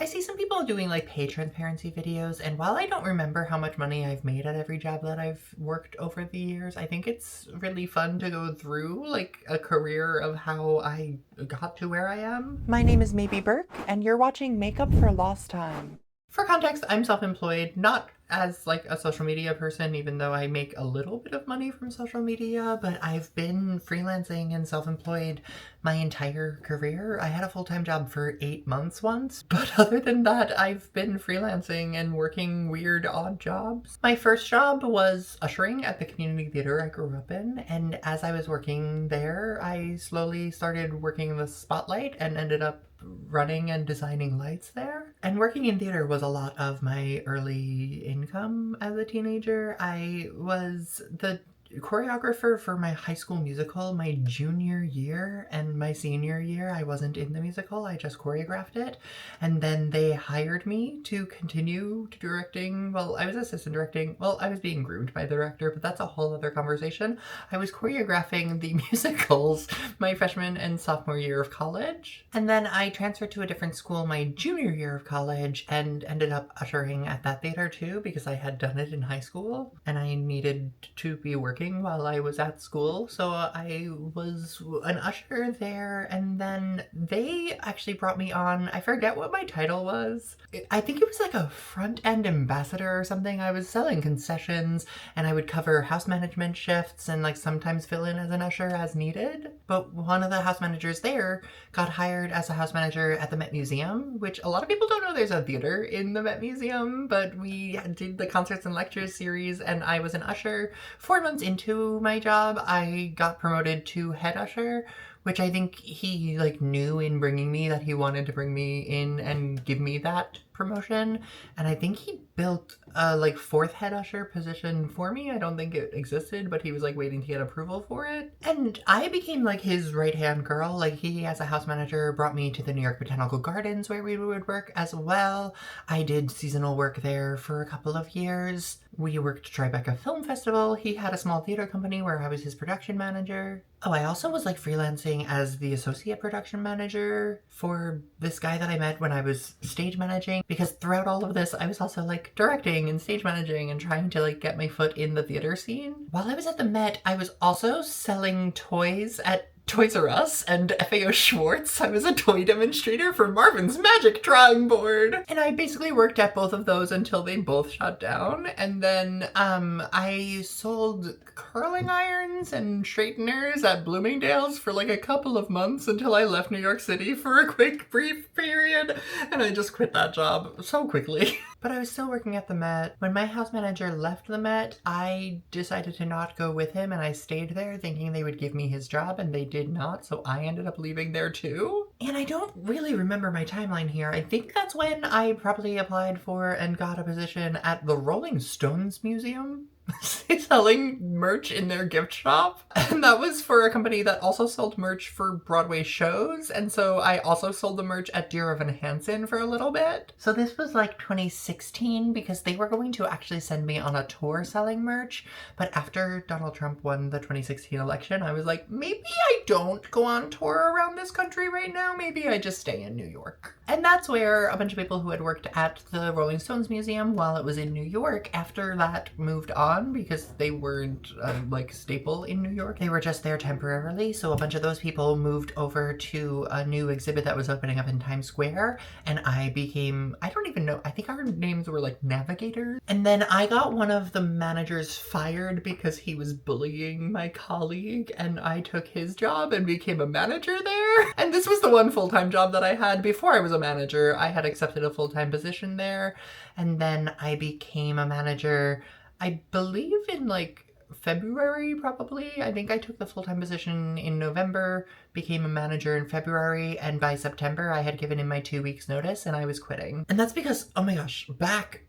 I see some people doing like pay transparency videos, and while I don't remember how much money I've made at every job that I've worked over the years, I think it's really fun to go through like a career of how I got to where I am. My name is Maybe Burke, and you're watching Makeup for Lost Time. For context, I'm self-employed, not as like a social media person, even though I make a little bit of money from social media, but I've been freelancing and self-employed my entire career. I had a full-time job for 8 months once, but other than that, I've been freelancing and working weird odd jobs. My first job was ushering at the community theater I grew up in, and as I was working there, I slowly started working in the spotlight and ended up running and designing lights there. And working in theater was a lot of my early income as a teenager. I was the choreographer for my high school musical my junior year, and my senior year I wasn't in the musical, I just choreographed it. And then they hired me to continue directing. Well, I was assistant directing. Well, I was being groomed by the director, but that's a whole other conversation. I was choreographing the musicals my freshman and sophomore year of college. And then I transferred to a different school my junior year of college and ended up ushering at that theater too, because I had done it in high school and I needed to be working while I was at school. So I was an usher there, and then they actually brought me on. I forget what my title was. I think it was like a front-end ambassador or something. I was selling concessions and I would cover house management shifts and like sometimes fill in as an usher as needed. But one of the house managers there got hired as a house manager at the Met Museum, which a lot of people don't know there's a theater in the Met Museum, but we did the concerts and lectures series and I was an usher. 4 months into my job, I got promoted to head usher, which I think he like knew in bringing me that he wanted to bring me in and give me that promotion. And I think he built a like 4th head usher position for me. I don't think it existed, but he was like waiting to get approval for it. And I became like his right hand girl. Like he, as a house manager, brought me to the New York Botanical Gardens where we would work as well. I did seasonal work there for a couple of years. We worked Tribeca Film Festival. He had a small theater company where I was his production manager. Oh, I also was like freelancing as the associate production manager for this guy that I met when I was stage managing, because throughout all of this, I was also like directing and stage managing and trying to like get my foot in the theater scene. While I was at the Met, I was also selling toys at Toys R Us and FAO Schwartz. I was a toy demonstrator for Marvin's Magic Drawing Board. And I basically worked at both of those until they both shut down. And then I sold curling irons and straighteners at Bloomingdale's for like a couple of months until I left New York City for a quick brief period. And I just quit that job so quickly. But I was still working at the Met. When my house manager left the Met, I decided to not go with him and I stayed there thinking they would give me his job, and they did not, so I ended up leaving there too. And I don't really remember my timeline here. I think that's when I probably applied for and got a position at the Rolling Stones Museum. Selling merch in their gift shop. And that was for a company that also sold merch for Broadway shows. And so I also sold the merch at Dear Evan Hansen for a little bit. So this was like 2016 because they were going to actually send me on a tour selling merch. But after Donald Trump won the 2016 election, I was like, maybe I don't go on tour around this country right now. Maybe I just stay in New York. And that's where a bunch of people who had worked at the Rolling Stones Museum while it was in New York, after that moved on because they weren't like staple in New York. They were just there temporarily. So a bunch of those people moved over to a new exhibit that was opening up in Times Square. And I became, I don't even know, I think our names were like navigators. And then I got one of the managers fired because he was bullying my colleague, and I took his job and became a manager there. And this was the one full-time job that I had before I was a manager. I had accepted a full-time position there, and then I became a manager, I believe in like February probably. I think I took the full-time position in November, became a manager in February, and by September I had given in my 2 weeks notice and I was quitting. And that's because, oh my gosh, back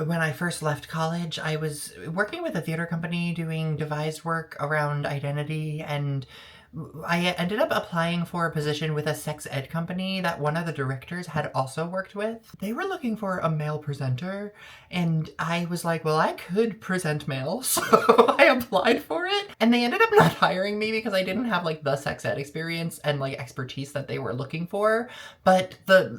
when I first left college, I was working with a theater company doing devised work around identity and I ended up applying for a position with a sex ed company that one of the directors had also worked with. They were looking for a male presenter, and I was like, well, I could present male, so I applied for it. And they ended up not hiring me because I didn't have like the sex ed experience and like expertise that they were looking for. But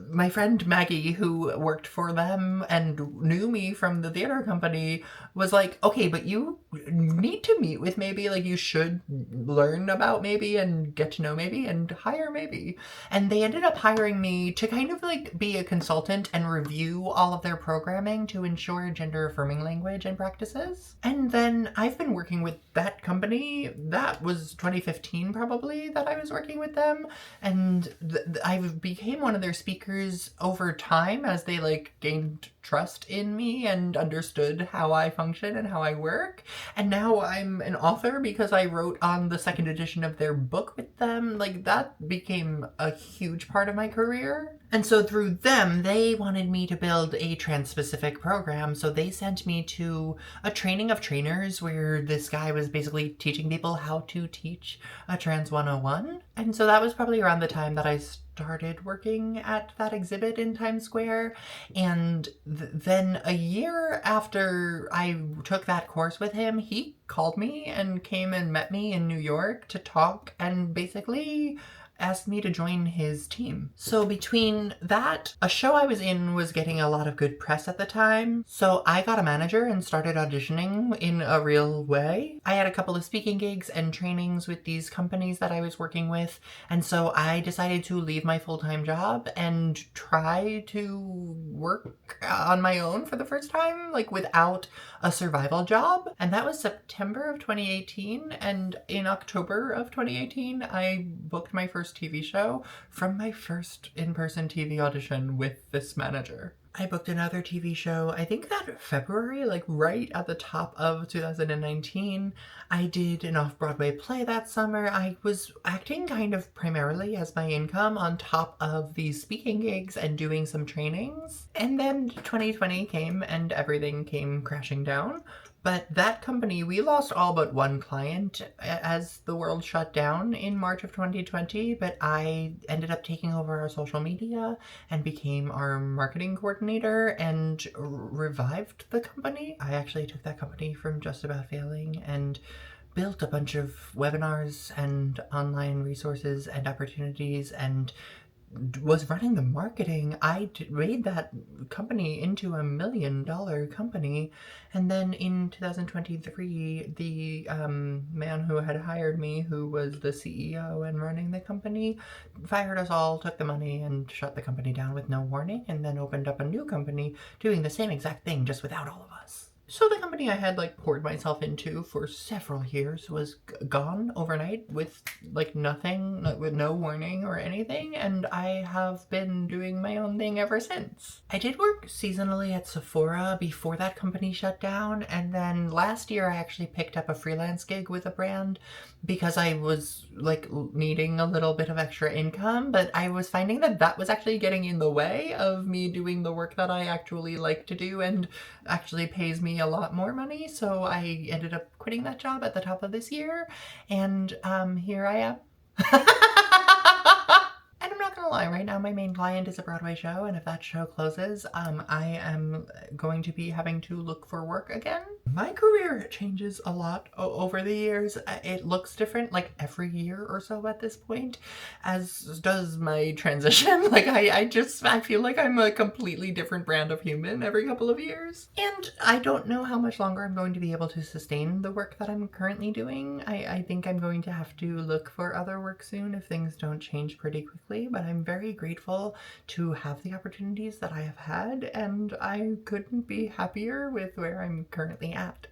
my friend Maggie, who worked for them and knew me from the theater company, was like, okay, but you need to meet with maybe, like you should learn about maybe and get to know maybe and hire maybe. And they ended up hiring me to kind of like be a consultant and review all of their programming to ensure gender affirming language and practices. And then I've been working with that company. That was 2015 probably that I was working with them. And I became one of their speakers over time as they like gained trust in me and understood how I function and how I work. And now I'm an author because I wrote on the second edition of their book with them. Like that became a huge part of my career. And so through them, they wanted me to build a trans-specific program. So they sent me to a training of trainers where this guy was basically teaching people how to teach a Trans 101. And so that was probably around the time that I started working at that exhibit in Times Square. And then a year after I took that course with him, he called me and came and met me in New York to talk and basically asked me to join his team. So between that, a show I was in was getting a lot of good press at the time. So I got a manager and started auditioning in a real way. I had a couple of speaking gigs and trainings with these companies that I was working with. And so I decided to leave my full-time job and try to work on my own for the first time, like without a survival job. And that was September of 2018. And in October of 2018, I booked my first TV show from my first in-person TV audition with this manager. I booked another TV show, I think that February, like right at the top of 2019. I did an off-Broadway play that summer. I was acting kind of primarily as my income on top of these speaking gigs and doing some trainings. And then 2020 came and everything came crashing down. But that company, we lost all but one client as the world shut down in March of 2020, but I ended up taking over our social media and became our marketing coordinator and revived the company. I actually took that company from just about failing and built a bunch of webinars and online resources and opportunities and was running the marketing. I made that company into $1 million company. And then in 2023, the man who had hired me, who was the CEO and running the company, fired us all, took the money, and shut the company down with no warning, and then opened up a new company doing the same exact thing, just without all of us. So the company I had like poured myself into for several years was gone overnight with like nothing, with no warning or anything, and I have been doing my own thing ever since. I did work seasonally at Sephora before that company shut down, and then last year I actually picked up a freelance gig with a brand because I was like needing a little bit of extra income, but I was finding that that was actually getting in the way of me doing the work that I actually like to do and actually pays me a lot more money. So I ended up quitting that job at the top of this year, and here I am. And I'm not gonna lie, right now my main client is a Broadway show, and if that show closes, I am going to be having to look for work again. My career changes a lot over the years. It looks different like every year or so at this point, as does my transition. Like I feel like I'm a completely different brand of human every couple of years. And I don't know how much longer I'm going to be able to sustain the work that I'm currently doing. I think I'm going to have to look for other work soon if things don't change pretty quickly, but I'm very grateful to have the opportunities that I have had, and I couldn't be happier with where I'm currently at.